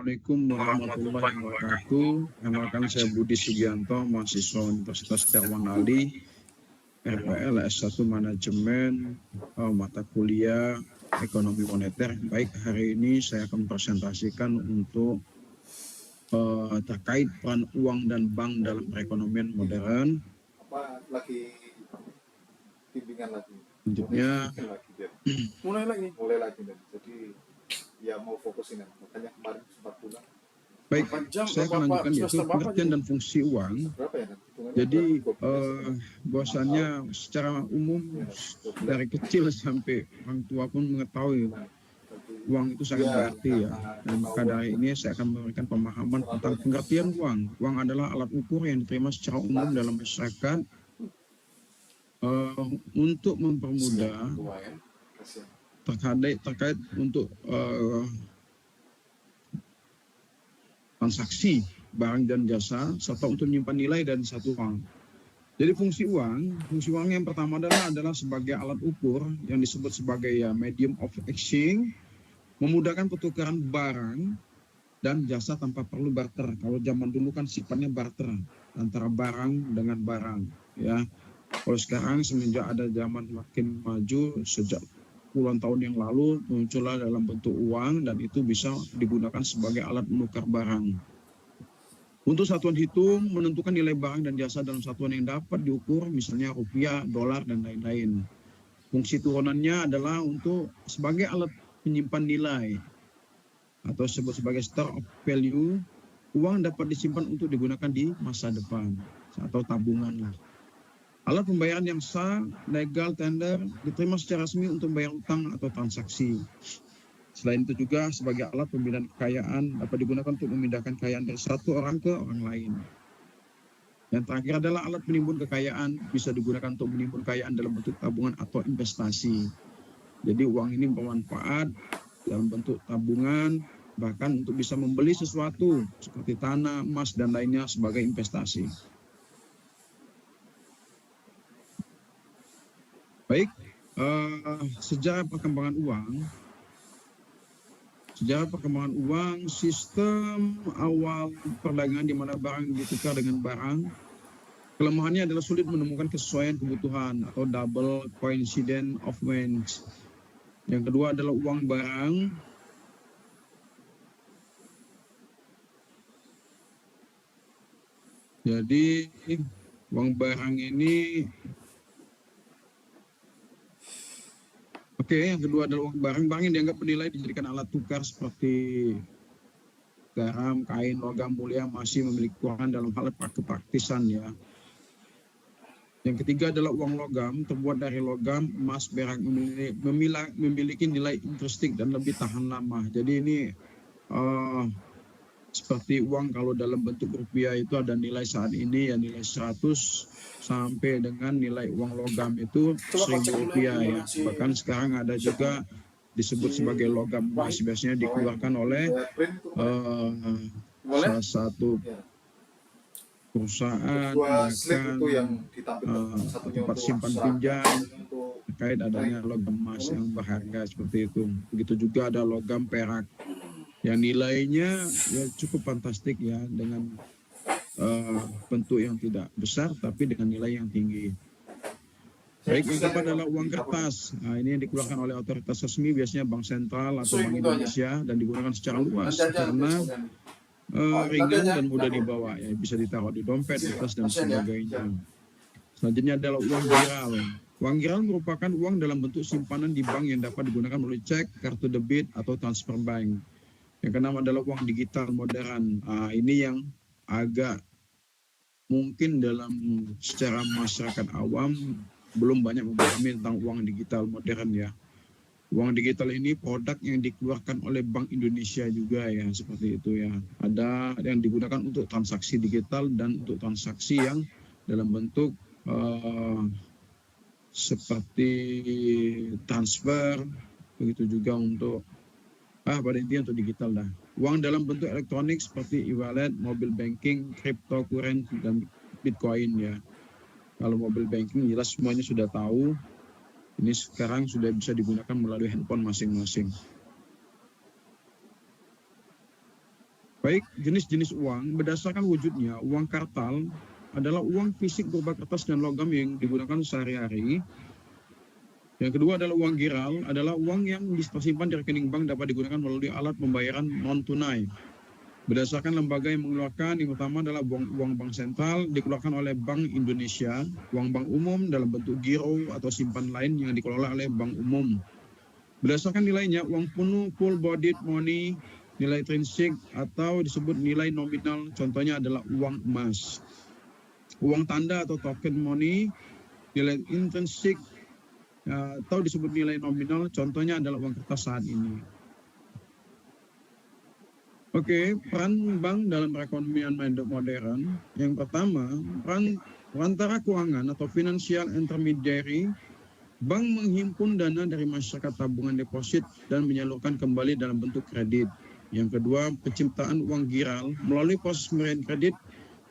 Assalamualaikum warahmatullahi wabarakatuh. Kenalkan saya Budi Sugianto, mahasiswa Universitas Darman Ali, RPL S1 Manajemen, mata kuliah Ekonomi Moneter. Baik, hari ini saya akan presentasikan untuk terkait peran uang dan bank dalam perekonomian modern. Lagi bimbingan lagi. Selanjutnya, mulai lagi. Jadi ya mau fokusin, makanya kemarin sempat pulang. Baik, saya akan lanjutkan yaitu pengertian dan fungsi uang. Jadi bahwasannya secara umum dari kecil sampai orang tua pun mengetahui uang itu sangat berarti ya. Dan maka dari ini saya akan memberikan pemahaman tentang pengertian uang. Uang adalah alat ukur yang diterima secara umum dalam masyarakat untuk mempermudah terkait untuk transaksi barang dan jasa serta untuk menyimpan nilai dari satu uang. Jadi fungsi uang yang pertama adalah sebagai alat ukur yang disebut sebagai medium of exchange, memudahkan pertukaran barang dan jasa tanpa perlu barter. Kalau zaman dulu kan sifatnya barter antara barang dengan barang ya. Kalau sekarang semenjak ada zaman makin maju, sejak puluhan tahun yang lalu muncullah dalam bentuk uang dan itu bisa digunakan sebagai alat menukar barang. Untuk satuan hitung menentukan nilai barang dan jasa dalam satuan yang dapat diukur, misalnya rupiah, dolar, dan lain-lain. Fungsi turunannya adalah untuk sebagai alat penyimpan nilai atau disebut sebagai store of value. Uang dapat disimpan untuk digunakan di masa depan atau tabungan lah. Alat pembayaran yang sah, legal tender, diterima secara resmi untuk membayar utang atau transaksi. Selain itu juga sebagai alat pembinaan kekayaan dapat digunakan untuk memindahkan kekayaan dari satu orang ke orang lain. Yang terakhir adalah alat penimbun kekayaan, bisa digunakan untuk menimbun kekayaan dalam bentuk tabungan atau investasi. Jadi uang ini bermanfaat dalam bentuk tabungan, bahkan untuk bisa membeli sesuatu seperti tanah, emas, dan lainnya sebagai investasi. Baik, sejarah perkembangan uang, sistem awal perdagangan di mana barang ditukar dengan barang. Kelemahannya adalah sulit menemukan kesesuaian kebutuhan atau double coincidence of wants. Yang kedua adalah uang barang. Jadi uang barang ini yang kedua adalah uang barang yang dianggap bernilai dijadikan alat tukar seperti garam, kain, logam mulia masih memiliki kekurangan dalam hal kepraktisan ya. Yang ketiga adalah uang logam, terbuat dari logam, emas, perak, memiliki nilai intrinsikik dan lebih tahan lama. Jadi ini seperti uang kalau dalam bentuk rupiah itu ada nilai saat ini ya nilai 100 sampai dengan nilai uang logam itu 1.000 rupiah ya. Bahkan sekarang ada juga disebut sebagai logam emas, biasanya dikeluarkan oleh salah satu perusahaan bahkan tempat simpan pinjam terkait adanya logam emas yang berharga seperti itu. Begitu juga ada logam perak yang nilainya ya cukup fantastik ya dengan bentuk yang tidak besar tapi dengan nilai yang tinggi. Baik, yang keempat adalah uang kertas. Nah, ini yang dikeluarkan oleh otoritas resmi, biasanya Bank Sentral atau Bank Indonesia, dan digunakan secara luas karena ringan dan mudah dibawa, ya bisa ditaruh di dompet, di tas dan sebagainya. Selanjutnya adalah uang giral. Uang giral merupakan uang dalam bentuk simpanan di bank yang dapat digunakan melalui cek, kartu debit atau transfer bank. Yang keenam adalah uang digital modern. Ini yang agak mungkin dalam secara masyarakat awam belum banyak memahami tentang uang digital modern ya. Uang digital ini produk yang dikeluarkan oleh Bank Indonesia juga ya, seperti itu ya. Ada yang digunakan untuk transaksi digital dan untuk transaksi yang dalam bentuk seperti transfer, begitu juga untuk pada intinya untuk digital dah. Uang dalam bentuk elektronik seperti e-wallet, mobile banking, cryptocurrency, dan bitcoin ya. Kalau mobile banking jelas semuanya sudah tahu. Ini sekarang sudah bisa digunakan melalui handphone masing-masing. Baik, jenis-jenis uang berdasarkan wujudnya, uang kartal adalah uang fisik berupa kertas dan logam yang digunakan sehari-hari. Yang kedua adalah uang giral, adalah uang yang disimpan di rekening bank dapat digunakan melalui alat pembayaran non-tunai. Berdasarkan lembaga yang mengeluarkan, yang utama adalah uang bank sentral dikeluarkan oleh Bank Indonesia, uang bank umum dalam bentuk giro atau simpan lain yang dikelola oleh bank umum. Berdasarkan nilainya, uang penuh full-bodied money, nilai intrinsik atau disebut nilai nominal, contohnya adalah uang emas. Uang tanda atau token money, nilai intrinsik atau disebut nilai nominal, contohnya adalah uang kertas saat ini. Oke, peran bank dalam perekonomian modern. Yang pertama, peran perantara keuangan atau financial intermediary. Bank menghimpun dana dari masyarakat tabungan deposit dan menyalurkan kembali dalam bentuk kredit. Yang kedua, penciptaan uang giral. Melalui proses pemberian kredit,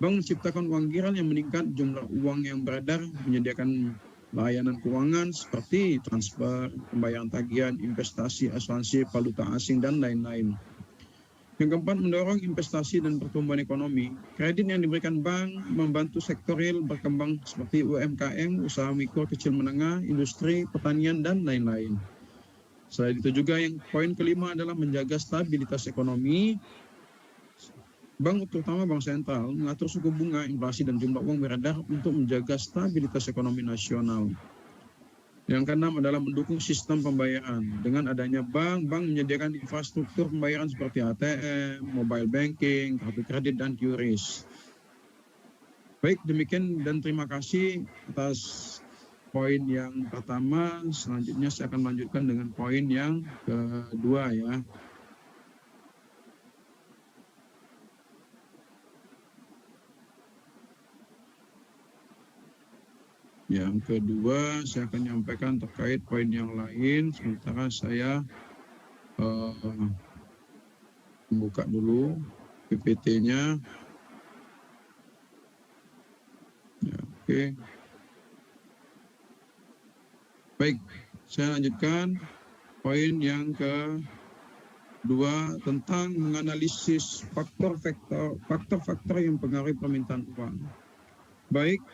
bank menciptakan uang giral yang meningkat jumlah uang yang beredar, menyediakan layanan keuangan seperti transfer, pembayaran tagihan, investasi, asuransi, valuta asing, dan lain-lain. Yang keempat, mendorong investasi dan pertumbuhan ekonomi. Kredit yang diberikan bank membantu sektor real berkembang seperti UMKM, usaha mikro kecil menengah, industri, pertanian, dan lain-lain. Selain itu juga yang poin kelima adalah menjaga stabilitas ekonomi. Bank, terutama bank sentral, mengatur suku bunga, inflasi, dan jumlah uang beredar untuk menjaga stabilitas ekonomi nasional. Yang keenam adalah mendukung sistem pembayaran. Dengan adanya bank menyediakan infrastruktur pembayaran seperti ATM, mobile banking, kartu kredit, dan QRIS. Baik, demikian dan terima kasih atas poin yang pertama. Selanjutnya saya akan melanjutkan dengan poin yang kedua ya. Yang kedua, saya akan menyampaikan terkait poin yang lain. Sementara saya membuka dulu PPT-nya. Ya, oke. Baik, saya lanjutkan poin yang kedua tentang menganalisis faktor-faktor yang mempengaruhi permintaan uang. Baik.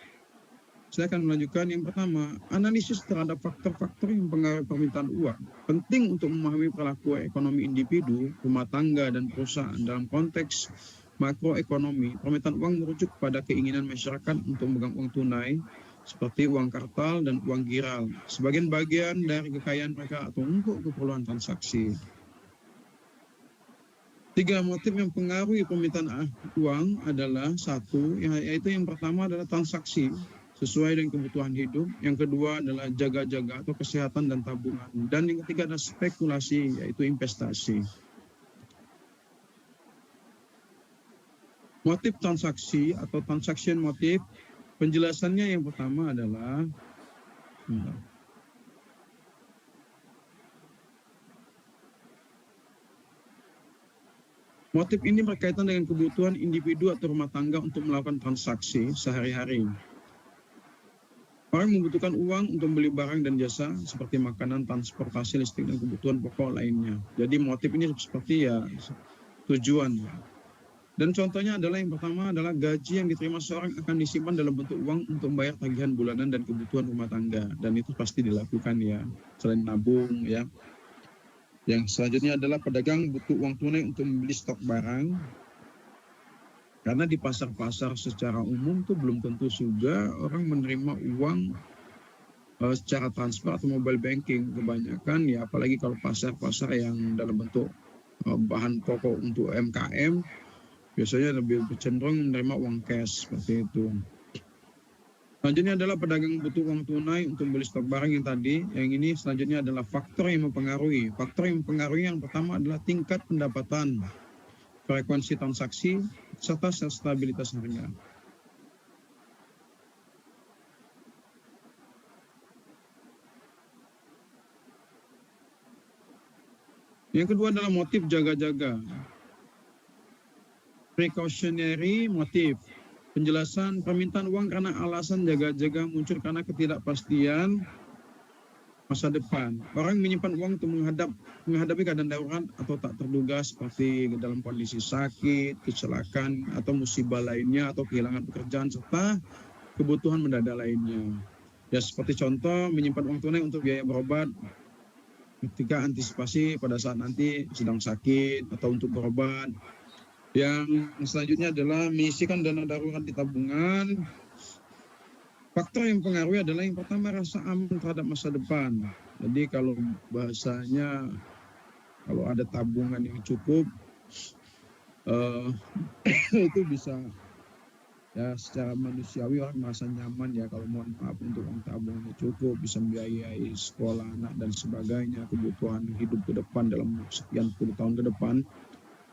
Saya akan melanjutkan yang pertama, analisis terhadap faktor-faktor yang mempengaruhi permintaan uang. Penting untuk memahami perilaku ekonomi individu, rumah tangga, dan perusahaan dalam konteks makroekonomi. Permintaan uang merujuk pada keinginan masyarakat untuk memegang uang tunai, seperti uang kartal dan uang giral, sebagian bagian dari kekayaan mereka atau untuk keperluan transaksi. 3 motif yang mempengaruhi permintaan uang adalah 1, yaitu yang pertama adalah transaksi sesuai dengan kebutuhan hidup. Yang kedua adalah jaga-jaga atau kesehatan dan tabungan. Dan yang ketiga adalah spekulasi, yaitu investasi. Motif transaksi atau transaction motif, penjelasannya yang pertama adalah motif ini berkaitan dengan kebutuhan individu atau rumah tangga untuk melakukan transaksi sehari-hari. Orang membutuhkan uang untuk membeli barang dan jasa seperti makanan, transportasi, listrik, dan kebutuhan pokok lainnya. Jadi motif ini seperti ya tujuan. Dan contohnya adalah yang pertama adalah gaji yang diterima seorang akan disimpan dalam bentuk uang untuk membayar tagihan bulanan dan kebutuhan rumah tangga. Dan itu pasti dilakukan ya, selain nabung ya. Yang selanjutnya adalah pedagang butuh uang tunai untuk membeli stok barang. Karena di pasar-pasar secara umum tuh belum tentu juga orang menerima uang secara transfer atau mobile banking. Kebanyakan ya, apalagi kalau pasar-pasar yang dalam bentuk bahan pokok untuk MKM, biasanya lebih cenderung menerima uang cash seperti itu. Selanjutnya adalah pedagang butuh uang tunai untuk membeli stok barang yang tadi. Yang ini selanjutnya adalah faktor yang mempengaruhi. Faktor yang mempengaruhi yang pertama adalah tingkat pendapatan, frekuensi transaksi, serta stabilitas harga. Yang kedua adalah motif jaga-jaga. Precautionary motif. Penjelasan permintaan uang karena alasan jaga-jaga muncul karena ketidakpastian masa depan. Orang menyimpan uang untuk menghadapi keadaan darurat atau tak terduga seperti dalam kondisi sakit, kecelakaan, atau musibah lainnya, atau kehilangan pekerjaan, serta kebutuhan mendadak lainnya. Ya, seperti contoh menyimpan uang tunai untuk biaya berobat ketika antisipasi pada saat nanti sedang sakit atau untuk berobat. Yang selanjutnya adalah mengisikan dana darurat di tabungan. Faktor yang mempengaruhi adalah yang pertama rasa aman terhadap masa depan. Jadi kalau bahasanya kalau ada tabungan yang cukup itu bisa ya secara manusiawi orang merasa nyaman ya kalau mohon maaf untuk uang tabungannya cukup, bisa membiayai sekolah anak dan sebagainya, kebutuhan hidup ke depan dalam sekian puluh tahun ke depan.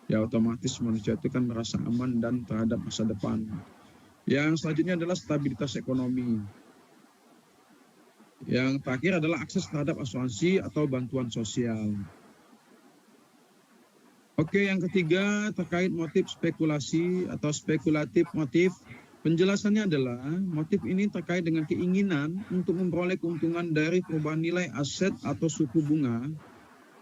Ya otomatis manusia itu kan merasa aman dan terhadap masa depan. Yang selanjutnya adalah stabilitas ekonomi. Yang terakhir adalah akses terhadap asuransi atau bantuan sosial. Oke, yang ketiga terkait motif spekulasi atau spekulatif motif. Penjelasannya adalah motif ini terkait dengan keinginan untuk memperoleh keuntungan dari perubahan nilai aset atau suku bunga.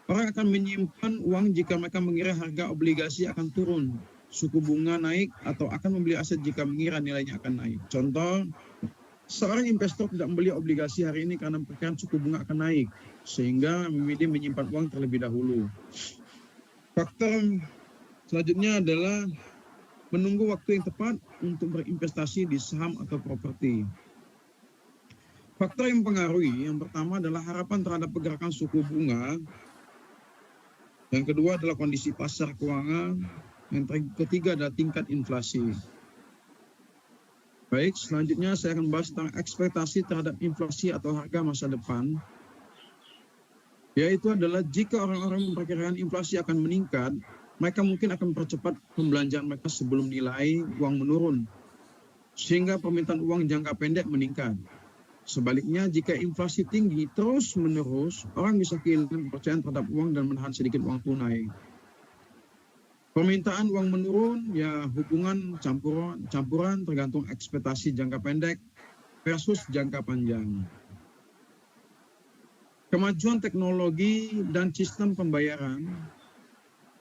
Orang akan menyimpan uang jika mereka mengira harga obligasi akan turun, suku bunga naik, atau akan membeli aset jika mengira nilainya akan naik. Contoh, seorang investor tidak membeli obligasi hari ini karena perkiraan suku bunga akan naik, sehingga memilih menyimpan uang terlebih dahulu. Faktor selanjutnya adalah menunggu waktu yang tepat untuk berinvestasi di saham atau properti. Faktor yang mempengaruhi, yang pertama adalah harapan terhadap pergerakan suku bunga. Yang kedua adalah kondisi pasar keuangan. Yang ketiga adalah tingkat inflasi. Baik, selanjutnya saya akan bahas tentang ekspektasi terhadap inflasi atau harga masa depan. Yaitu adalah jika orang-orang memperkirakan inflasi akan meningkat, mereka mungkin akan mempercepat pembelanjaan mereka sebelum nilai uang menurun, sehingga permintaan uang jangka pendek meningkat. Sebaliknya, jika inflasi tinggi terus-menerus, orang bisa kehilangan kepercayaan terhadap uang dan menahan sedikit uang tunai. Permintaan uang menurun, ya hubungan campuran tergantung ekspektasi jangka pendek versus jangka panjang. Kemajuan teknologi dan sistem pembayaran.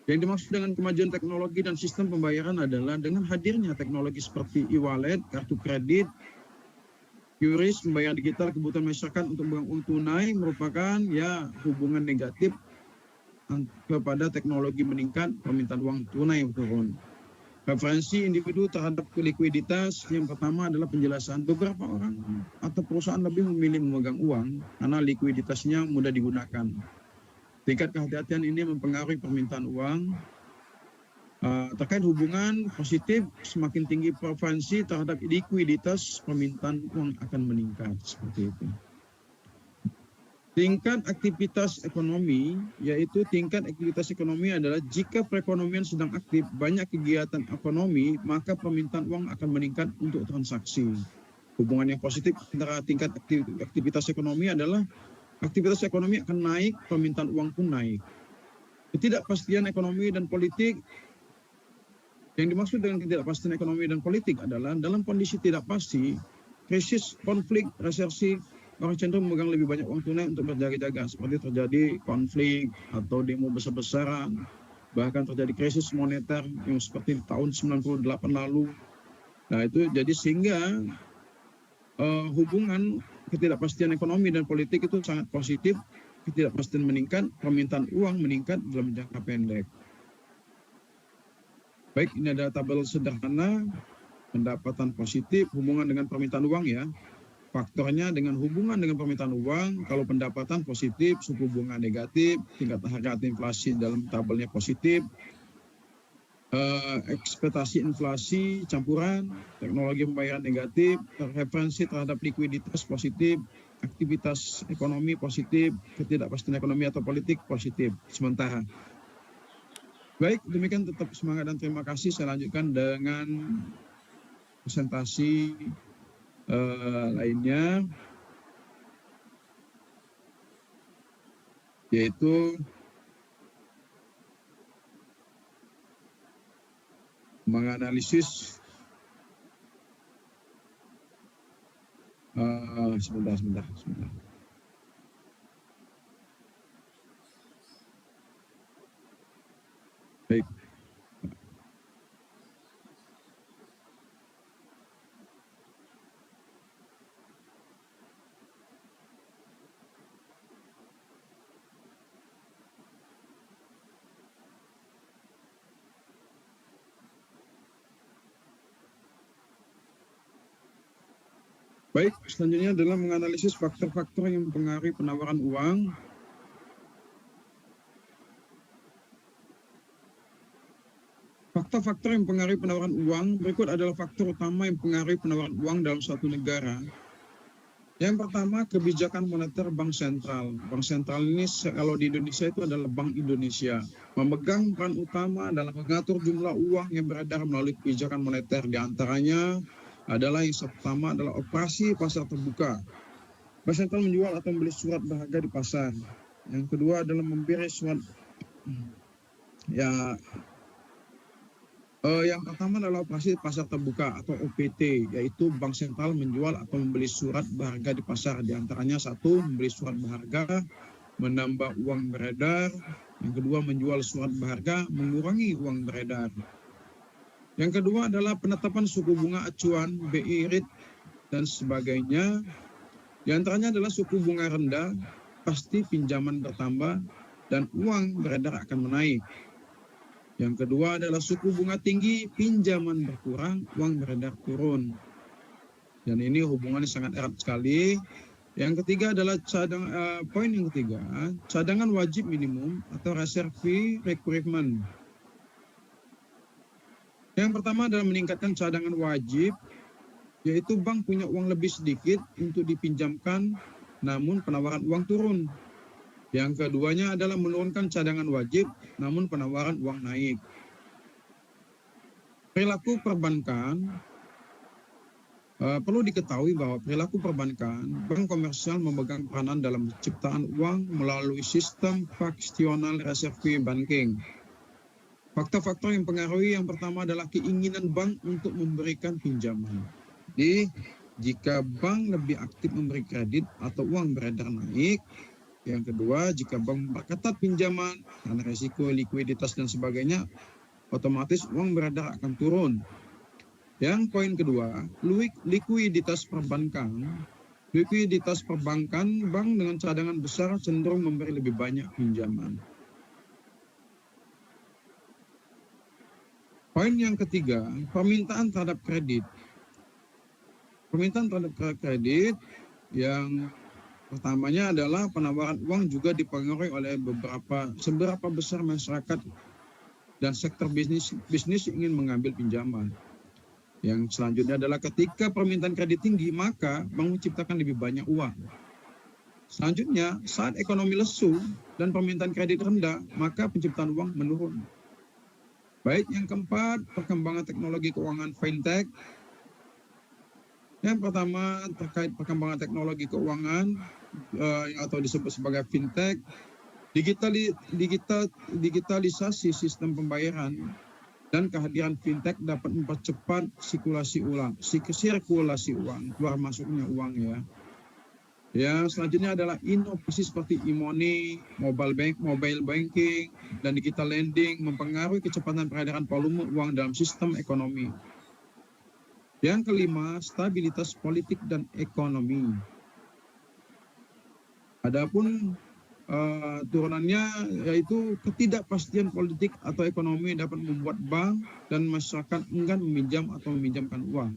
Yang dimaksud dengan kemajuan teknologi dan sistem pembayaran adalah dengan hadirnya teknologi seperti e-wallet, kartu kredit, QRIS, pembayaran digital, kebutuhan masyarakat untuk memegang uang tunai merupakan ya hubungan negatif kepada teknologi meningkat, permintaan uang tunai turun. Referensi individu terhadap likuiditas yang pertama adalah penjelasan beberapa orang atau perusahaan lebih memilih memegang uang karena likuiditasnya mudah digunakan. Tingkat kehati-hatian ini mempengaruhi permintaan uang. Terkait hubungan positif, semakin tinggi preferensi terhadap likuiditas, permintaan uang akan meningkat, seperti itu. Tingkat aktivitas ekonomi, yaitu tingkat aktivitas ekonomi adalah jika perekonomian sedang aktif, banyak kegiatan ekonomi, maka permintaan uang akan meningkat untuk transaksi. Hubungan yang positif antara tingkat aktivitas ekonomi adalah aktivitas ekonomi akan naik, permintaan uang pun naik. Ketidakpastian ekonomi dan politik. Yang dimaksud dengan ketidakpastian ekonomi dan politik adalah dalam kondisi tidak pasti, krisis, konflik, resesi, orang cenderung memegang lebih banyak uang tunai untuk berjaga-jaga, seperti terjadi konflik atau demo besar-besaran, bahkan terjadi krisis moneter yang seperti di tahun 98 lalu. Nah itu jadi sehingga hubungan ketidakpastian ekonomi dan politik itu sangat positif, ketidakpastian meningkat, permintaan uang meningkat dalam jangka pendek. Baik, ini ada tabel sederhana, pendapatan positif, hubungan dengan permintaan uang ya. Faktornya dengan hubungan dengan permintaan uang, kalau pendapatan positif, suku bunga negatif, tingkat harga inflasi dalam tabelnya positif, ekspektasi inflasi campuran, teknologi pembayaran negatif, referensi terhadap likuiditas positif, aktivitas ekonomi positif, ketidakpastian ekonomi atau politik positif sementara. Baik, demikian, tetap semangat dan terima kasih. Saya lanjutkan dengan presentasi lainnya, yaitu menganalisis sebentar. Baik. Baik, selanjutnya adalah menganalisis faktor-faktor yang mempengaruhi penawaran uang. Faktor-faktor yang mempengaruhi penawaran uang berikut adalah faktor utama yang mempengaruhi penawaran uang dalam suatu negara. Yang pertama, kebijakan moneter bank sentral. Bank sentral ini kalau di Indonesia itu adalah Bank Indonesia, memegang peran utama dalam mengatur jumlah uang yang beredar melalui kebijakan moneter. Di antaranya adalah yang pertama adalah operasi pasar terbuka. Bank sentral menjual atau membeli surat berharga di pasar. Yang kedua adalah memberi surat yang pertama adalah operasi pasar terbuka atau OPT, yaitu bank sentral menjual atau membeli surat berharga di pasar. Di antaranya satu, membeli surat berharga, menambah uang beredar. Yang kedua, menjual surat berharga, mengurangi uang beredar. Yang kedua adalah penetapan suku bunga acuan, BI rate, dan sebagainya. Di antaranya adalah suku bunga rendah, pasti pinjaman bertambah, dan uang beredar akan menaik. Yang kedua adalah suku bunga tinggi, pinjaman berkurang, uang beredar turun. Dan ini hubungannya sangat erat sekali. Yang ketiga adalah poin yang ketiga, cadangan wajib minimum atau reserve requirement. Yang pertama adalah meningkatkan cadangan wajib, yaitu bank punya uang lebih sedikit untuk dipinjamkan, namun penawaran uang turun. Yang keduanya adalah menurunkan cadangan wajib, namun penawaran uang naik. Perilaku perbankan, perlu diketahui bahwa perilaku perbankan, bank komersial memegang peranan dalam penciptaan uang melalui sistem fractional reserve banking. Faktor-faktor yang mempengaruhi yang pertama adalah keinginan bank untuk memberikan pinjaman. Jadi, jika bank lebih aktif memberi kredit atau uang beredar naik. Yang kedua, jika bank memperketat pinjaman karena resiko likuiditas dan sebagainya, otomatis uang beredar akan turun. Yang poin kedua, likuiditas perbankan. Likuiditas perbankan, bank dengan cadangan besar cenderung memberi lebih banyak pinjaman. Poin yang ketiga, permintaan terhadap kredit. Permintaan terhadap kredit yang pertamanya adalah penawaran uang juga dipengaruhi oleh seberapa besar masyarakat dan sektor bisnis ingin mengambil pinjaman. Yang selanjutnya adalah ketika permintaan kredit tinggi, maka bank menciptakan lebih banyak uang. Selanjutnya, saat ekonomi lesu dan permintaan kredit rendah, maka penciptaan uang menurun. Baik, yang keempat, perkembangan teknologi keuangan fintech. Yang pertama terkait perkembangan teknologi keuangan atau disebut sebagai fintech, digitalisasi sistem pembayaran dan kehadiran fintech dapat mempercepat sirkulasi uang, keluar masuknya uang ya. Yang selanjutnya adalah inovasi seperti e-money, mobile banking, dan digital lending mempengaruhi kecepatan peredaran volume uang dalam sistem ekonomi. Yang kelima, stabilitas politik dan ekonomi. Adapun turunannya yaitu ketidakpastian politik atau ekonomi dapat membuat bank dan masyarakat enggan meminjam atau meminjamkan uang.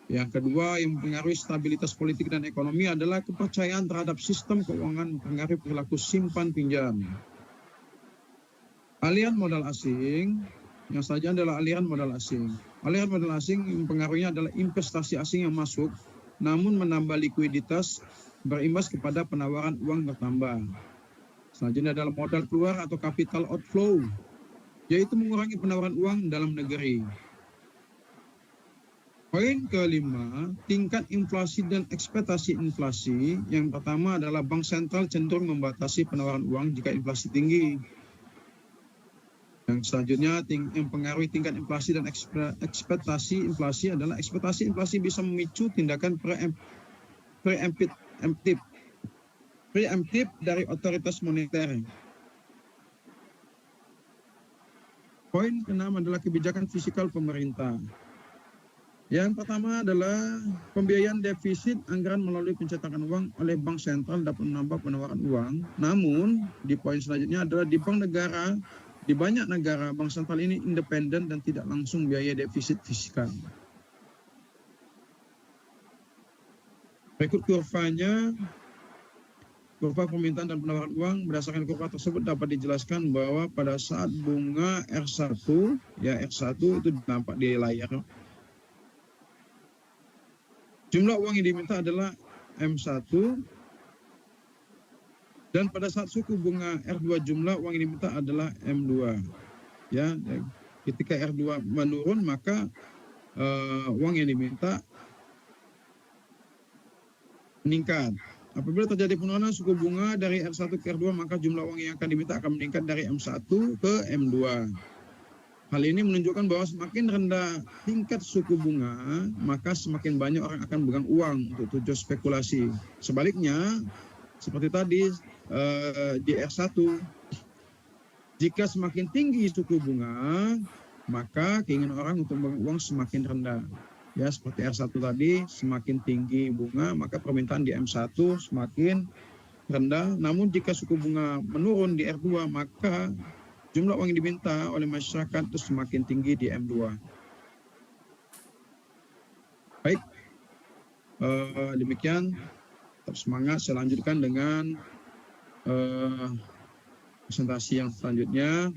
Yang kedua, yang mempengaruhi stabilitas politik dan ekonomi adalah kepercayaan terhadap sistem keuangan mempengaruhi perilaku simpan pinjam. Aliran modal asing. Yang selanjutnya adalah aliran modal asing. Aliran modal asing mempengaruhinya adalah investasi asing yang masuk, namun menambah likuiditas, berimbas kepada penawaran uang bertambah. Selanjutnya adalah modal keluar atau capital outflow, yaitu mengurangi penawaran uang dalam negeri. Poin kelima, tingkat inflasi dan ekspektasi inflasi. Yang pertama adalah bank sentral cenderung membatasi penawaran uang jika inflasi tinggi. Yang selanjutnya yang mempengaruhi tingkat inflasi dan ekspektasi inflasi adalah ekspektasi inflasi bisa memicu tindakan preemptif dari otoritas moneter. Poin keenam adalah kebijakan fiskal pemerintah. Yang pertama adalah pembiayaan defisit anggaran melalui pencetakan uang oleh bank sentral dapat menambah penawaran uang. Namun di poin selanjutnya adalah di bank negara, di banyak negara bank sentral ini independen dan tidak langsung biaya defisit fiskal. Berikut kurvanya. Kurva permintaan dan penawaran uang. Berdasarkan kurva tersebut dapat dijelaskan bahwa pada saat bunga R1, ya R1 itu nampak di layar. Jumlah uang yang diminta adalah M1, dan pada saat suku bunga R2 jumlah uang yang diminta adalah M2. Ya, ketika R2 menurun maka uang yang diminta meningkat. Apabila terjadi penurunan suku bunga dari R1 ke R2 maka jumlah uang yang akan diminta akan meningkat dari M1 ke M2. Hal ini menunjukkan bahwa semakin rendah tingkat suku bunga, maka semakin banyak orang akan memegang uang untuk tujuan spekulasi. Sebaliknya, seperti tadi di R1, jika semakin tinggi suku bunga, maka keinginan orang untuk memegang uang semakin rendah. Ya, seperti R1 tadi, semakin tinggi bunga, maka permintaan di M1 semakin rendah. Namun jika suku bunga menurun di R2, maka jumlah uang yang diminta oleh masyarakat itu semakin tinggi di M2. Baik, demikian. Tetap semangat. Saya lanjutkan dengan presentasi yang selanjutnya.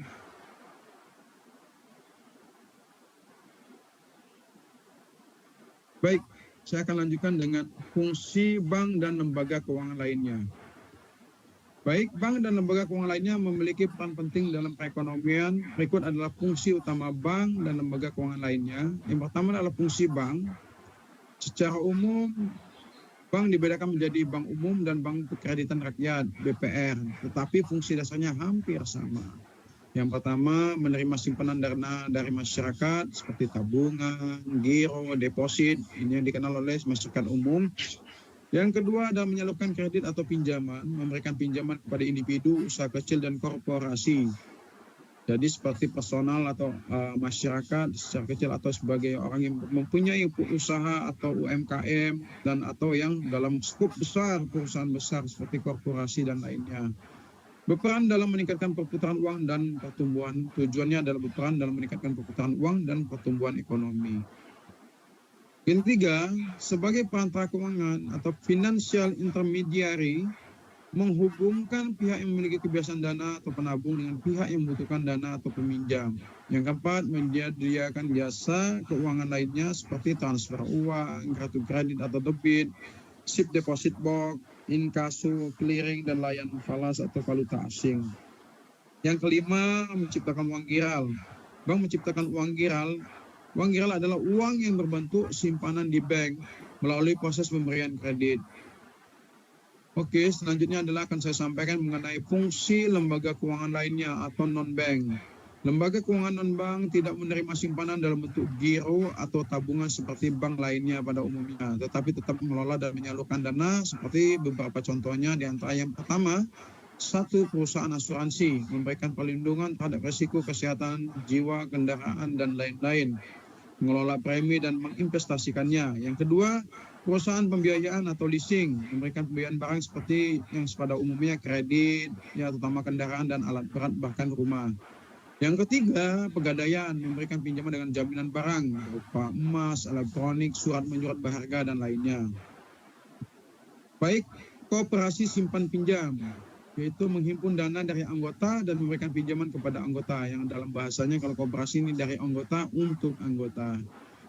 Baik, saya akan lanjutkan dengan fungsi bank dan lembaga keuangan lainnya. Baik, bank dan lembaga keuangan lainnya memiliki peran penting dalam perekonomian. Berikut adalah fungsi utama bank dan lembaga keuangan lainnya. Yang pertama adalah fungsi bank. Secara umum, bank dibedakan menjadi bank umum dan bank kreditan rakyat, BPR. Tetapi fungsi dasarnya hampir sama. Yang pertama, menerima simpanan dana dari masyarakat seperti tabungan, giro, deposit. Ini yang dikenal oleh masyarakat umum. Yang kedua adalah menyalurkan kredit atau pinjaman, memberikan pinjaman kepada individu, usaha kecil, dan korporasi. Jadi seperti personal atau masyarakat secara kecil atau sebagai orang yang mempunyai usaha atau UMKM dan atau yang dalam skup besar, perusahaan besar seperti korporasi dan lainnya. Berperan dalam meningkatkan perputaran uang dan pertumbuhan. Tujuannya adalah berperan dalam meningkatkan perputaran uang dan pertumbuhan ekonomi. Yang ketiga, sebagai perantara keuangan atau financial intermediary, menghubungkan pihak yang memiliki kebiasaan dana atau penabung dengan pihak yang membutuhkan dana atau peminjam. Yang keempat, menyediakan jasa keuangan lainnya seperti transfer uang, kartu kredit atau debit, SIP deposit box, inkaso, clearing, dan layanan falas atau valuta asing. Yang kelima, menciptakan uang giral. Bank menciptakan uang giral. Uang giral adalah uang yang berbentuk simpanan di bank melalui proses pemberian kredit. Oke, selanjutnya adalah akan saya sampaikan mengenai fungsi lembaga keuangan lainnya atau non-bank. Lembaga keuangan non-bank tidak menerima simpanan dalam bentuk giro atau tabungan seperti bank lainnya pada umumnya, tetapi tetap mengelola dan menyalurkan dana seperti beberapa contohnya, di antara yang pertama, satu perusahaan asuransi memberikan perlindungan terhadap risiko kesehatan jiwa, kendaraan, dan lain-lain, mengelola premi dan menginvestasikannya. Yang kedua, perusahaan pembiayaan atau leasing memberikan pembiayaan barang seperti yang pada umumnya kredit, ya terutama kendaraan dan alat berat bahkan rumah. Yang ketiga, pegadaian memberikan pinjaman dengan jaminan barang berupa emas, elektronik, surat menyurat berharga, dan lainnya. Baik, koperasi simpan pinjam, yaitu menghimpun dana dari anggota dan memberikan pinjaman kepada anggota, yang dalam bahasanya kalau koperasi ini dari anggota untuk anggota.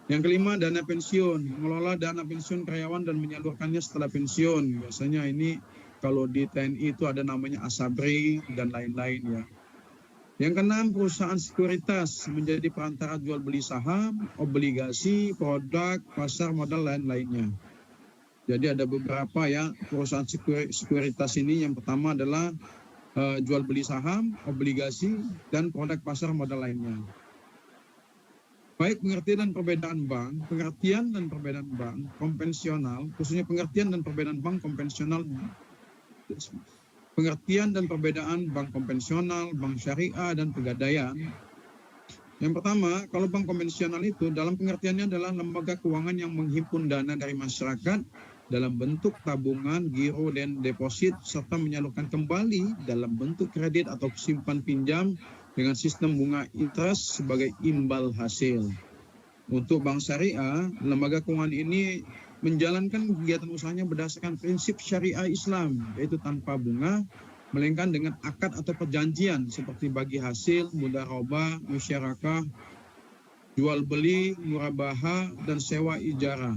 Yang kelima, dana pensiun, mengelola dana pensiun karyawan dan menyalurkannya setelah pensiun. Biasanya ini kalau di TNI itu ada namanya asabri dan lain-lain ya. Yang keenam, perusahaan sekuritas menjadi perantara jual beli saham, obligasi, produk, pasar modal, lain-lainnya. Jadi ada beberapa ya perusahaan sekuritas ini. Yang pertama adalah jual beli saham, obligasi, dan produk pasar modal lainnya. Baik, pengertian dan perbedaan bank. Pengertian dan perbedaan bank konvensional, khususnya pengertian dan perbedaan bank konvensional. Pengertian dan perbedaan bank konvensional, bank syariah, dan pegadaian. Yang pertama, kalau bank konvensional itu dalam pengertiannya adalah lembaga keuangan yang menghimpun dana dari masyarakat dalam bentuk tabungan, giro, dan deposit, serta menyalurkan kembali dalam bentuk kredit atau simpan pinjam dengan sistem bunga interest sebagai imbal hasil. Untuk bank syariah, lembaga keuangan ini menjalankan kegiatan usahanya berdasarkan prinsip syariah Islam, yaitu tanpa bunga, melainkan dengan akad atau perjanjian seperti bagi hasil, mudharabah, musyarakah, jual beli, murabaha, dan sewa ijarah.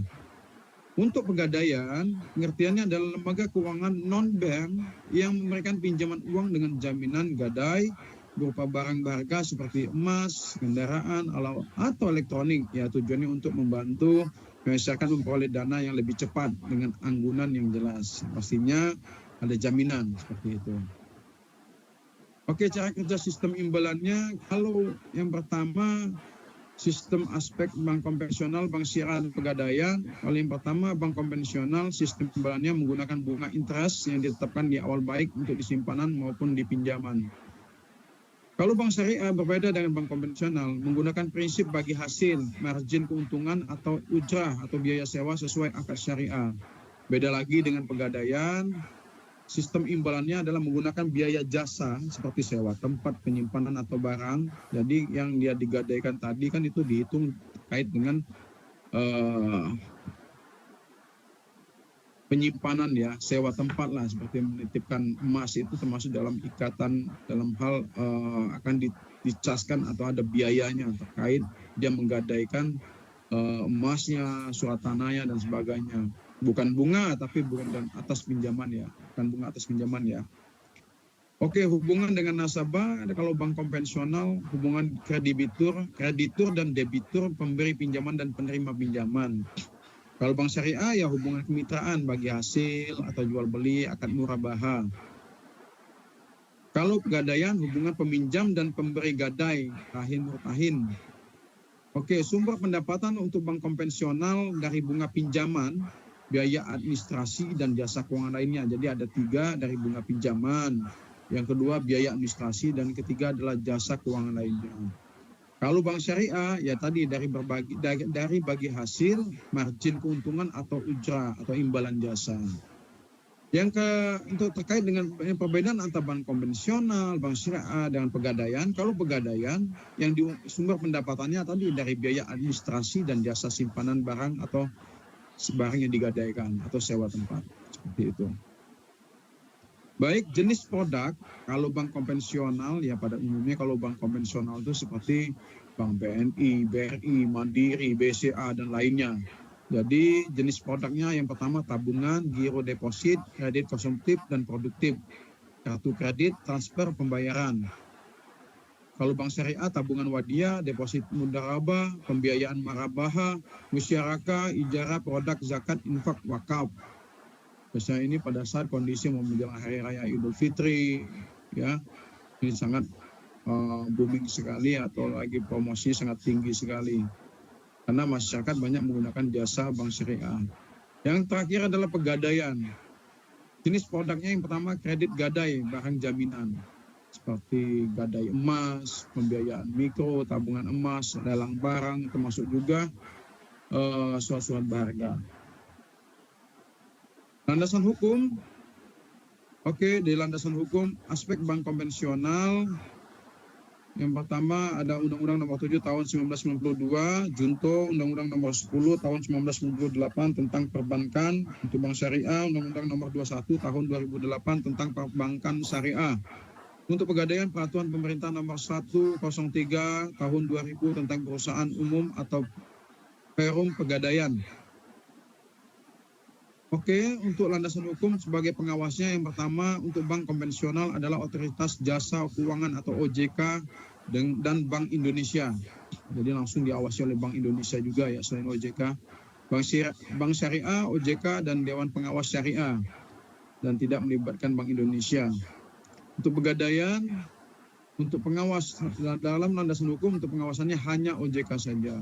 Untuk pegadaian, pengertiannya adalah lembaga keuangan non-bank yang memberikan pinjaman uang dengan jaminan gadai berupa barang berharga seperti emas, kendaraan, atau elektronik. Ya, tujuannya untuk membantu masyarakat memperoleh dana yang lebih cepat dengan anggunan yang jelas. Pastinya ada jaminan seperti itu. Oke, cara kerja sistem imbalannya, kalau yang pertama sistem aspek bank konvensional, bank syariah, dan pegadaian. Kalau yang pertama bank konvensional, sistem imbalannya menggunakan bunga interest yang ditetapkan di awal baik untuk disimpanan maupun di pinjaman. Kalau bank syariah berbeda dengan bank konvensional, menggunakan prinsip bagi hasil, margin keuntungan atau ujrah atau biaya sewa sesuai akad syariah. Beda lagi dengan pegadaian, sistem imbalannya adalah menggunakan biaya jasa seperti sewa tempat, penyimpanan atau barang. Jadi yang dia digadaikan tadi kan itu dihitung terkait dengan penyimpanan ya, sewa tempat lah, seperti menitipkan emas itu termasuk dalam ikatan dalam hal akan dicaskan atau ada biayanya terkait dia menggadaikan emasnya, surat tanahnya dan sebagainya. Bukan bunga tapi bukan atas pinjaman ya, bukan bunga atas pinjaman ya. Oke, hubungan dengan nasabah, kalau bank konvensional hubungan kreditur dan debitur, pemberi pinjaman dan penerima pinjaman. Kalau bank syariah ya hubungan kemitraan bagi hasil atau jual beli, akad murabaha. Kalau pegadaian hubungan peminjam dan pemberi gadai, rahin murtahin. Oke, sumber pendapatan untuk bank konvensional dari bunga pinjaman, biaya administrasi dan jasa keuangan lainnya. Jadi ada 3 dari bunga pinjaman, yang kedua biaya administrasi, dan ketiga adalah jasa keuangan lainnya. Kalau bank syariah ya tadi dari bagi hasil, margin keuntungan atau ujrah atau imbalan jasa. Untuk terkait dengan perbedaan antara bank konvensional, bank syariah dengan pegadaian, kalau pegadaian yang sumber pendapatannya tadi dari biaya administrasi dan jasa simpanan barang atau barang yang digadaikan atau sewa tempat, seperti itu. Baik, jenis produk, kalau bank konvensional ya pada umumnya kalau bank konvensional itu seperti Bank BNI, BRI, Mandiri, BCA dan lainnya. Jadi jenis produknya yang pertama tabungan, giro deposit, kredit konsumtif dan produktif, kartu kredit, transfer, pembayaran. Kalau bank syariah tabungan wadiah, deposit mudharabah, pembiayaan marabaha, musyarakah, ijarah, produk, zakat, infak, wakaf. Biasanya ini pada saat kondisi mau menjelang hari raya Idul Fitri, ya ini sangat booming sekali atau lagi promosinya sangat tinggi sekali. Karena masyarakat banyak menggunakan jasa bank syariah. Yang terakhir adalah pegadaian. Jenis produknya yang pertama kredit gadai, barang jaminan. Seperti gadai emas, pembiayaan mikro, tabungan emas, lelang barang, termasuk juga surat-surat berharga. Landasan hukum. Oke, di landasan hukum aspek bank konvensional. Yang pertama ada Undang-Undang Nomor 7 Tahun 1992, Junto Undang-Undang Nomor 10 Tahun 1998 tentang perbankan untuk bank syariah, Undang-Undang Nomor 21 Tahun 2008 tentang perbankan syariah. Untuk pegadaian peraturan pemerintah Nomor 103 Tahun 2000 tentang perusahaan umum atau perum pegadaian. Oke, untuk landasan hukum sebagai pengawasnya yang pertama untuk bank konvensional adalah Otoritas Jasa Keuangan atau OJK dan Bank Indonesia. Jadi langsung diawasi oleh Bank Indonesia juga ya selain OJK. Bank Syariah, OJK dan Dewan Pengawas Syariah dan tidak melibatkan Bank Indonesia. Untuk pegadaian, untuk pengawas dalam landasan hukum untuk pengawasannya hanya OJK saja.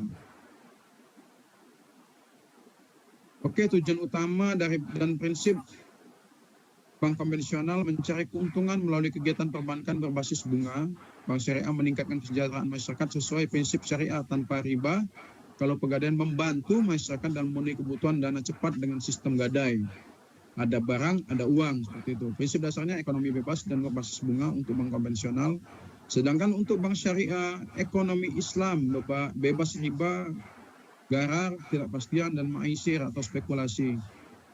Oke, tujuan utama dan prinsip Bank konvensional mencari keuntungan melalui kegiatan perbankan berbasis bunga. Bank syariah meningkatkan kesejahteraan masyarakat sesuai prinsip syariah tanpa riba. Kalau Pegadaian membantu masyarakat dalam memenuhi kebutuhan dana cepat dengan sistem gadai. Ada barang, ada uang, seperti itu. Prinsip dasarnya ekonomi bebas dan berbasis bunga untuk bank konvensional. Sedangkan untuk bank syariah, ekonomi Islam bebas riba, garar, ketidakpastian, dan maisir atau spekulasi.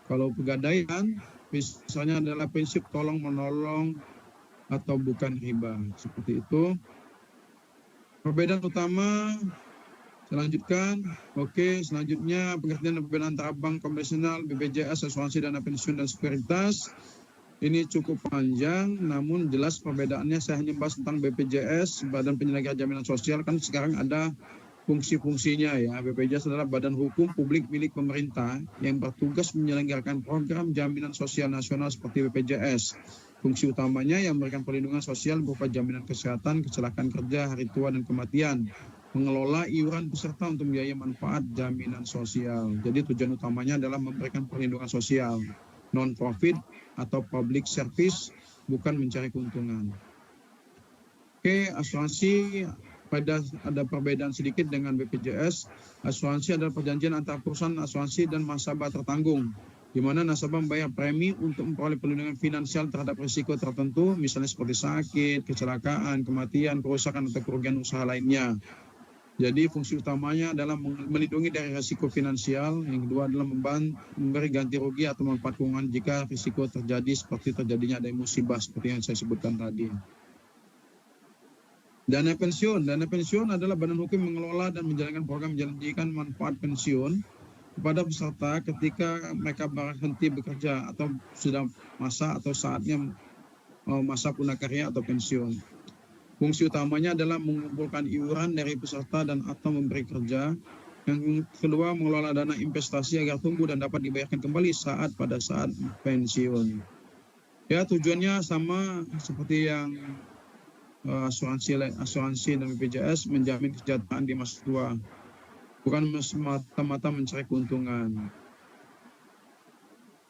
Kalau Pegadaian, misalnya adalah prinsip tolong menolong atau bukan riba, seperti itu. Perbedaan utama, selanjutnya pengertian perbedaan antara bank konvensional, BPJS, asuransi dana pensiun dan sekuritas. Ini cukup panjang, namun jelas perbedaannya. Saya hanya bahas tentang BPJS, Badan Penyelenggara Jaminan Sosial. Kan sekarang ada fungsi-fungsinya ya. BPJS adalah badan hukum publik milik pemerintah yang bertugas menyelenggarakan program jaminan sosial nasional seperti BPJS. Fungsi utamanya yang memberikan perlindungan sosial berupa jaminan kesehatan, kecelakaan kerja, hari tua, dan kematian. Mengelola iuran peserta untuk biaya manfaat jaminan sosial. Jadi tujuan utamanya adalah memberikan perlindungan sosial. Non-profit atau public service, bukan mencari keuntungan. Oke, asuransi. Ada perbedaan sedikit dengan BPJS. Asuransi adalah perjanjian antara perusahaan asuransi dan nasabah tertanggung, di mana nasabah membayar premi untuk memperoleh perlindungan finansial terhadap risiko tertentu, misalnya seperti sakit, kecelakaan, kematian, kerusakan atau kerugian usaha lainnya. Jadi fungsi utamanya adalah melindungi dari risiko finansial. Yang kedua adalah memberi ganti rugi atau manfaat keuangan jika risiko terjadi seperti terjadinya ada musibah seperti yang saya sebutkan tadi. Dana pensiun adalah badan hukum yang mengelola dan menjalankan program menjanjikan manfaat pensiun kepada peserta ketika mereka berhenti bekerja atau sudah masa atau saatnya masa punahkarya atau pensiun. Fungsi utamanya adalah mengumpulkan iuran dari peserta dan atau memberi kerja. Yang kedua, mengelola dana investasi agar tumbuh dan dapat dibayarkan kembali pada saat pensiun. Ya, tujuannya sama seperti yang asuransi dan BPJS, menjamin kesejahteraan di masa tua, bukan semata-mata mencari keuntungan.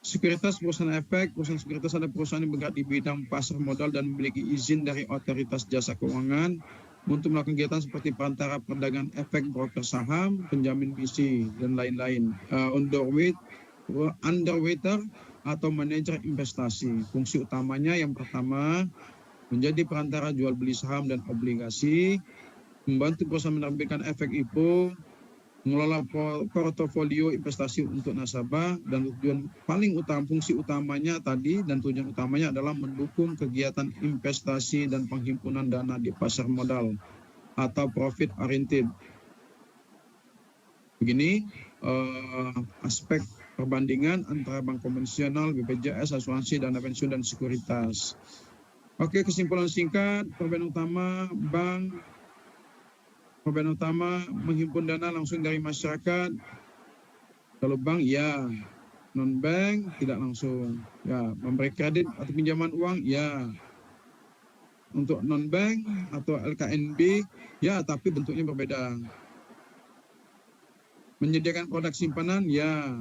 Sekuritas perusahaan efek. Perusahaan sekuritas adalah perusahaan yang bergerak di bidang pasar modal dan memiliki izin dari otoritas jasa keuangan untuk melakukan kegiatan seperti perantara perdagangan efek, broker saham, penjamin misi, dan lain-lain. Underwriter atau manajer investasi. Fungsi utamanya yang pertama, menjadi perantara jual beli saham dan obligasi, membantu perusahaan menerbitkan efek IPO, mengelola portofolio investasi untuk nasabah, dan fungsi utamanya tadi dan tujuan utamanya adalah mendukung kegiatan investasi dan penghimpunan dana di pasar modal atau profit oriented. Begini aspek perbandingan antara bank konvensional, BPJS, asuransi, dana pensiun, dan sekuritas. Oke, kesimpulan singkat, perbedaan utama menghimpun dana langsung dari masyarakat. Kalau bank ya, non-bank tidak langsung. Ya, memberi kredit atau pinjaman uang ya. Untuk non-bank atau LKNB ya, tapi bentuknya berbeda. Menyediakan produk simpanan ya.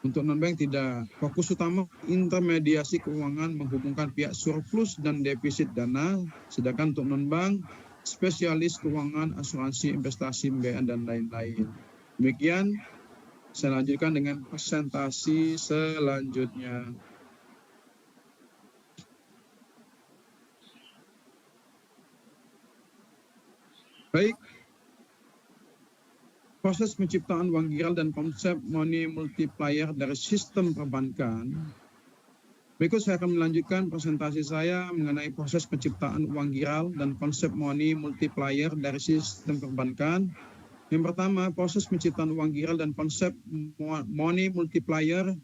Untuk non-bank tidak. Fokus utama intermediasi keuangan menghubungkan pihak surplus dan defisit dana, sedangkan untuk non-bank spesialis keuangan, asuransi, investasi, pembiayaan, dan lain-lain. Demikian, saya lanjutkan dengan presentasi selanjutnya. Baik. Proses penciptaan uang giral dan konsep money multiplier dari sistem perbankan. Berikut saya akan melanjutkan presentasi saya mengenai proses penciptaan uang giral dan konsep money multiplier dari sistem perbankan. Yang pertama, proses penciptaan uang giral dan konsep money multiplier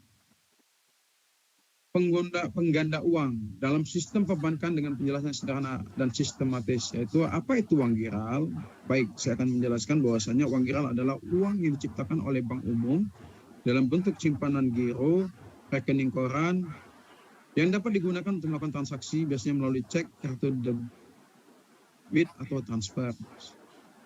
pengganda uang dalam sistem perbankan dengan penjelasan sederhana dan sistematis, yaitu apa itu uang giral. Baik, saya akan menjelaskan bahwasanya uang giral adalah uang yang diciptakan oleh bank umum dalam bentuk simpanan giro, rekening koran, yang dapat digunakan untuk melakukan transaksi biasanya melalui cek, kartu debit, atau transfer.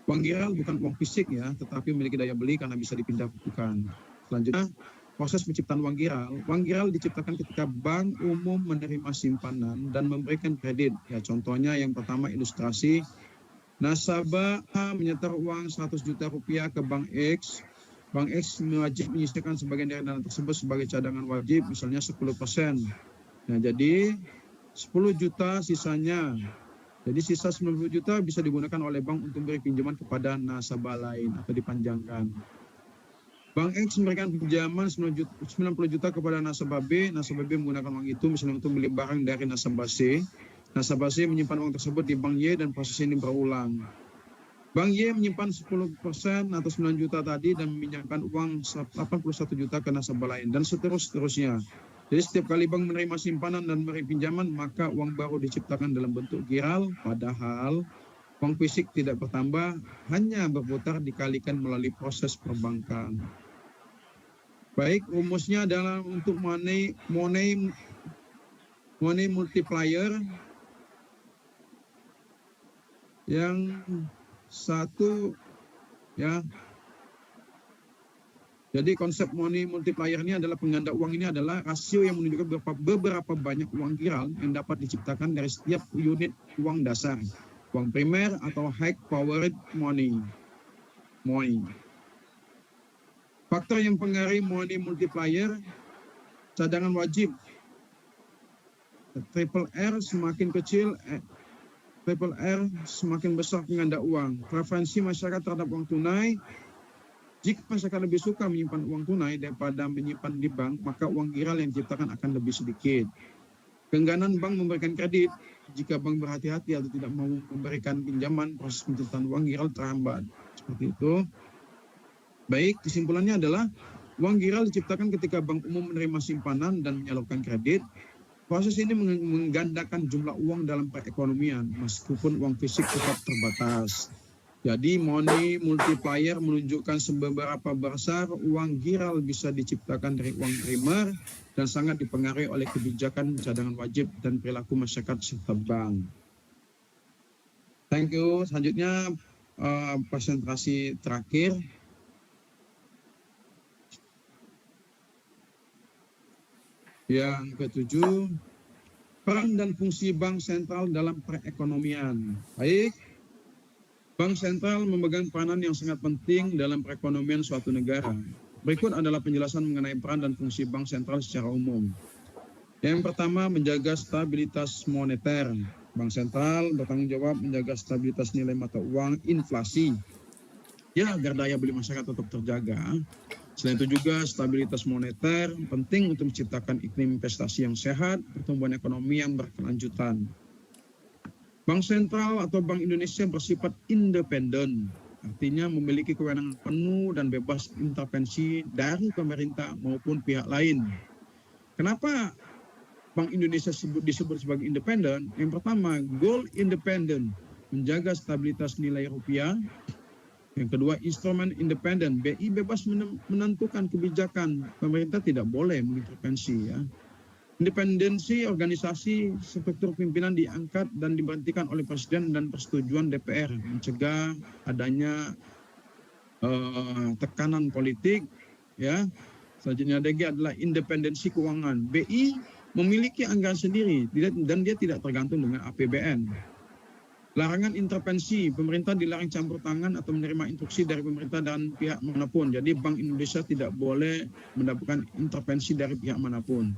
Uang giral bukan uang fisik ya, tetapi memiliki daya beli karena bisa dipindah-pindah. Selanjutnya, proses penciptaan uang giral. Uang giral diciptakan ketika bank umum menerima simpanan dan memberikan kredit. Ya, contohnya yang pertama ilustrasi, nasabah A menyetor uang 100 juta rupiah ke Bank X. Bank X wajib menyisihkan sebagian dari dana tersebut sebagai cadangan wajib, misalnya 10%. Nah, jadi 10 juta sisanya. Jadi sisa 90 juta bisa digunakan oleh bank untuk beri pinjaman kepada nasabah lain atau dipanjangkan. Bank X memberikan pinjaman 90 juta kepada nasabah B. Nasabah B menggunakan uang itu misalnya untuk beli barang dari nasabah C. Nasabah C menyimpan uang tersebut di Bank Y dan proses ini berulang. Bank Y menyimpan 10% atau 9 juta tadi dan meminjamkan uang 81 juta ke nasabah lain dan seterusnya. Jadi setiap kali bank menerima simpanan dan memberi pinjaman, maka uang baru diciptakan dalam bentuk giral, padahal uang fisik tidak bertambah, hanya berputar dikalikan melalui proses perbankan. Baik, rumusnya adalah untuk money multiplier yang satu, ya. Jadi konsep money multiplier ini adalah pengganda uang ini adalah rasio yang menunjukkan beberapa banyak uang giral yang dapat diciptakan dari setiap unit uang dasar, uang primer atau high powered money. Faktor yang mempengaruhi money multiplier, cadangan wajib. Triple R semakin kecil, triple R semakin besar pengganda uang. Preferensi masyarakat terhadap uang tunai. Jika masyarakat lebih suka menyimpan uang tunai daripada menyimpan di bank, maka uang giral yang diciptakan akan lebih sedikit. Keengganan bank memberikan kredit. Jika bank berhati-hati atau tidak mau memberikan pinjaman, proses penciptaan uang giral terhambat. Seperti itu. Baik, kesimpulannya adalah uang giral diciptakan ketika bank umum menerima simpanan dan menyalurkan kredit. Proses ini menggandakan jumlah uang dalam perekonomian, meskipun uang fisik tetap terbatas. Jadi money multiplier menunjukkan seberapa besar uang giral bisa diciptakan dari uang primer dan sangat dipengaruhi oleh kebijakan cadangan wajib dan perilaku masyarakat serta bank. Thank you. Selanjutnya presentasi terakhir. Yang ketujuh, peran dan fungsi bank sentral dalam perekonomian. Baik. Bank sentral memegang peranan yang sangat penting dalam perekonomian suatu negara. Berikut adalah penjelasan mengenai peran dan fungsi bank sentral secara umum. Yang pertama, menjaga stabilitas moneter. Bank sentral bertanggung jawab menjaga stabilitas nilai mata uang, inflasi, ya agar daya beli masyarakat tetap terjaga. Selain itu juga stabilitas moneter penting untuk menciptakan iklim investasi yang sehat, pertumbuhan ekonomi yang berkelanjutan. Bank sentral atau Bank Indonesia bersifat independen, artinya memiliki kewenangan penuh dan bebas intervensi dari pemerintah maupun pihak lain. Kenapa Bank Indonesia disebut sebagai independen? Yang pertama, goal independen, menjaga stabilitas nilai rupiah. Yang kedua, instrumen independen, BI bebas menentukan kebijakan, pemerintah tidak boleh mengintervensi, ya. Independensi organisasi struktur pimpinan diangkat dan diberhentikan oleh Presiden dan persetujuan DPR, mencegah adanya tekanan politik, ya. Selanjutnya lagi adalah independensi keuangan. BI memiliki anggaran sendiri dan dia tidak tergantung dengan APBN. Larangan intervensi, pemerintah dilarang campur tangan atau menerima instruksi dari pemerintah dan pihak manapun. Jadi Bank Indonesia tidak boleh mendapatkan intervensi dari pihak manapun.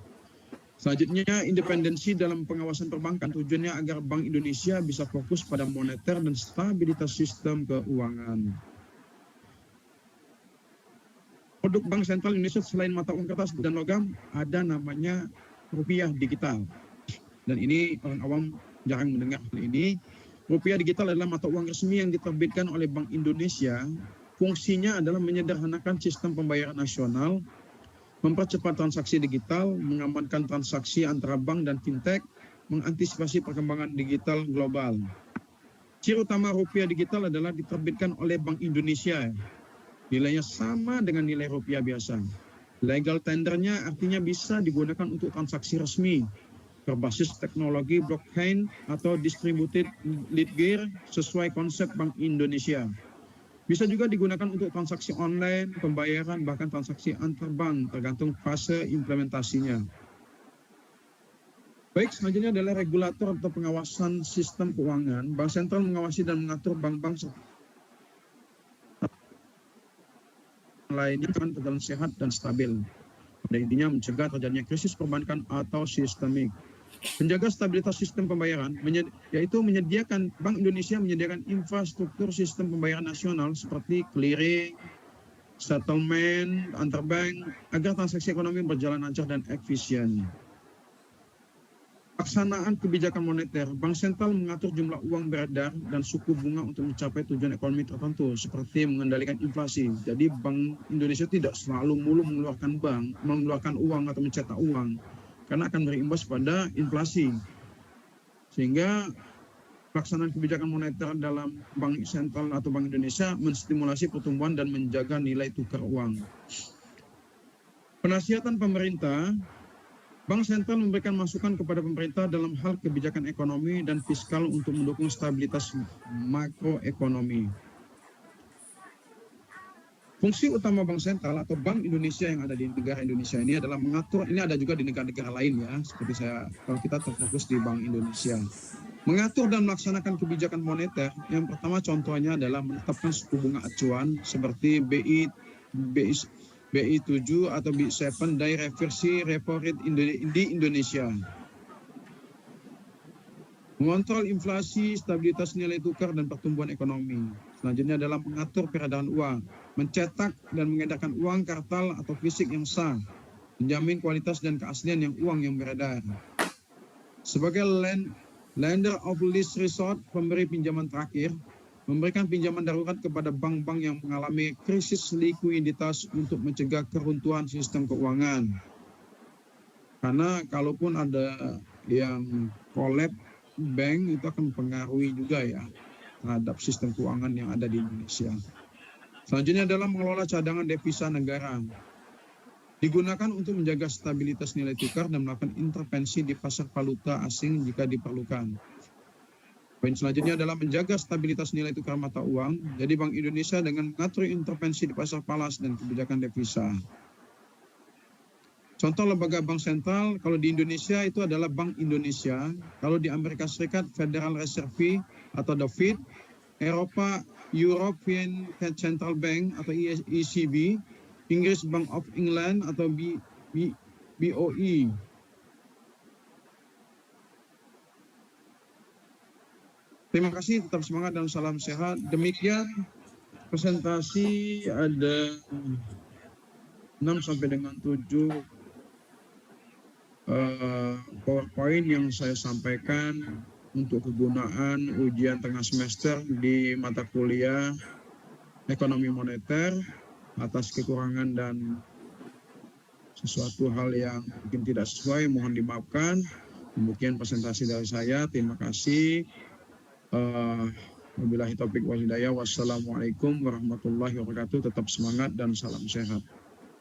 Selanjutnya, independensi dalam pengawasan perbankan, tujuannya agar Bank Indonesia bisa fokus pada moneter dan stabilitas sistem keuangan. Produk Bank Sentral Indonesia selain mata uang kertas dan logam, ada namanya rupiah digital. Dan ini orang awam jarang mendengar hal ini. Rupiah digital adalah mata uang resmi yang diterbitkan oleh Bank Indonesia. Fungsinya adalah menyederhanakan sistem pembayaran nasional, mempercepat transaksi digital, mengamankan transaksi antara bank dan fintech, mengantisipasi perkembangan digital global. Ciri utama rupiah digital adalah diterbitkan oleh Bank Indonesia. Nilainya sama dengan nilai rupiah biasa. Legal tendernya artinya bisa digunakan untuk transaksi resmi, berbasis teknologi blockchain atau distributed ledger sesuai konsep Bank Indonesia. Bisa juga digunakan untuk transaksi online, pembayaran, bahkan transaksi antar bank, tergantung fase implementasinya. Baik, selanjutnya adalah regulator atau pengawasan sistem keuangan. Bank sentral mengawasi dan mengatur bank-bank lainnya kan berjalan sehat dan stabil. Pada intinya mencegah terjadinya krisis perbankan atau sistemik. Menjaga stabilitas sistem pembayaran, yaitu menyediakan Bank Indonesia menyediakan infrastruktur sistem pembayaran nasional seperti clearing, settlement, antar bank, agar transaksi ekonomi berjalan lancar dan efisien. Pelaksanaan kebijakan moneter, Bank Sentral mengatur jumlah uang beredar dan suku bunga untuk mencapai tujuan ekonomi tertentu, seperti mengendalikan inflasi. Jadi Bank Indonesia tidak selalu mulu mengeluarkan uang atau mencetak uang, karena akan berimbas pada inflasi. Sehingga pelaksanaan kebijakan moneter dalam Bank Sentral atau Bank Indonesia menstimulasi pertumbuhan dan menjaga nilai tukar uang. Penasihat pemerintah, Bank Sentral memberikan masukan kepada pemerintah dalam hal kebijakan ekonomi dan fiskal untuk mendukung stabilitas makroekonomi. Fungsi utama Bank Sentral atau Bank Indonesia yang ada di negara Indonesia ini adalah mengatur, ini ada juga di negara-negara lain ya, seperti kalau kita terfokus di Bank Indonesia. Mengatur dan melaksanakan kebijakan moneter, yang pertama contohnya adalah menetapkan suku bunga acuan seperti BI 7 atau BI 7 dari reversi repo rate di Indonesia. Mengontrol inflasi, stabilitas nilai tukar, dan pertumbuhan ekonomi. Selanjutnya adalah mengatur peredaran uang, mencetak dan mengedarkan uang kartal atau fisik yang sah, menjamin kualitas dan keaslian uang yang beredar. Sebagai lender of least resort, pemberi pinjaman terakhir, memberikan pinjaman darurat kepada bank-bank yang mengalami krisis likuiditas untuk mencegah keruntuhan sistem keuangan. Karena kalaupun ada yang collapse bank, itu akan mempengaruhi juga ya terhadap sistem keuangan yang ada di Indonesia. Selanjutnya adalah mengelola cadangan devisa negara. Digunakan untuk menjaga stabilitas nilai tukar dan melakukan intervensi di pasar valuta asing jika diperlukan. Poin selanjutnya adalah menjaga stabilitas nilai tukar mata uang. Jadi Bank Indonesia dengan mengatur intervensi di pasar falas dan kebijakan devisa. Contoh lembaga bank sentral, kalau di Indonesia itu adalah Bank Indonesia, kalau di Amerika Serikat Federal Reserve atau the Fed, Eropa European Central Bank atau ECB, Inggris Bank of England atau BOE. Terima kasih, tetap semangat dan salam sehat. Demikian presentasi ada 6 sampai dengan 7 PowerPoint yang saya sampaikan untuk kegunaan ujian tengah semester di mata kuliah ekonomi moneter. Atas kekurangan dan sesuatu hal yang mungkin tidak sesuai mohon dimaafkan. Demikian presentasi dari saya. Terima kasih. Wabillahi taufiq wal hidayah. Wassalamualaikum warahmatullahi wabarakatuh. Tetap semangat dan salam sehat.